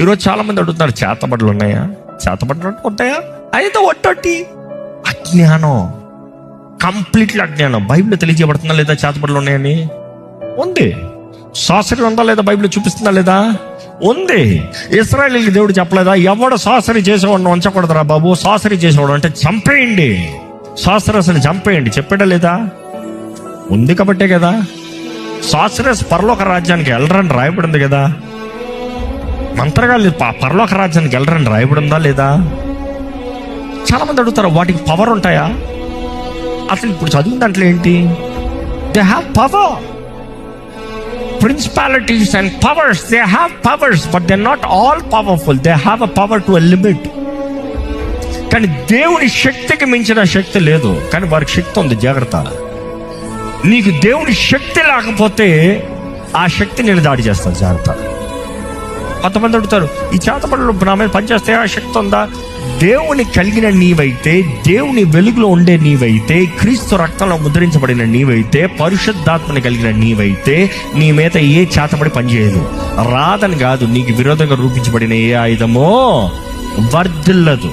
ఈరోజు చాలా మంది అడుగుతున్నారు, చేతబడులు ఉన్నాయా? చేతబడులు ఉంటాయా? అయితే ఒట్టొట్టి అజ్ఞానం, కంప్లీట్లీ అజ్ఞానం. బైబిల్ తెలియజేయబడుతుందా లేదా చేతబడులు ఉన్నాయని? ఉంది. సాసరి ఉందా లేదా? బైబిల్ చూపిస్తుందా లేదా? ఉంది. ఇశ్రాయేలుకి దేవుడు చెప్పలేదా, ఎవడు సాసరి చేసేవాడిని ఉంచకూడదురా బాబు, సాసరి చేసేవాడు అంటే చంపేయండి, సాసరస్ని చంపేయండి చెప్పాడా లేదా? ఉంది కాబట్టే కదా. సాసరస్ పరలోక రాజ్యానికి వెళ్ళరని రాయబడింది కదా. మంత్రగాళ్ళు పరలోక రాజ్యానికి వెళ్ళరని రాయబడిందా లేదా? చాలా మంది అడుగుతారు, వాటికి పవర్ ఉంటాయా? అసలు ఇప్పుడు చదివిన దాంట్లో ఏంటి? They have power. Principalities and powers, they have powers, but they're not all powerful. They have a power to a limit. కానీ దేవుని శక్తికి మించిన శక్తి లేదు, కానీ వారికి శక్తి ఉంది. జాగ్రత్త. నీకు దేవుని శక్తి లేకపోతే ఆ శక్తి నేను దాడి చేస్తాను. జాగ్రత్త. కొంతమంది అడుగుతారు, ఈ చేతబడులు నా మీద పనిచేస్తే ఆ శక్తి ఉందా? దేవుని కలిగిన నీవైతే, దేవుని వెలుగులో ఉండే నీవైతే, క్రీస్తు రక్తంలో ముద్రించబడిన నీవైతే, పరిశుద్ధాత్మని కలిగిన నీవైతే, నీ మీద ఏ చేతబడి పనిచేయదు. రాదని కాదు, నీకు విరోధంగా రూపించబడిన ఏ ఆయుధమో వర్ధిల్లదు.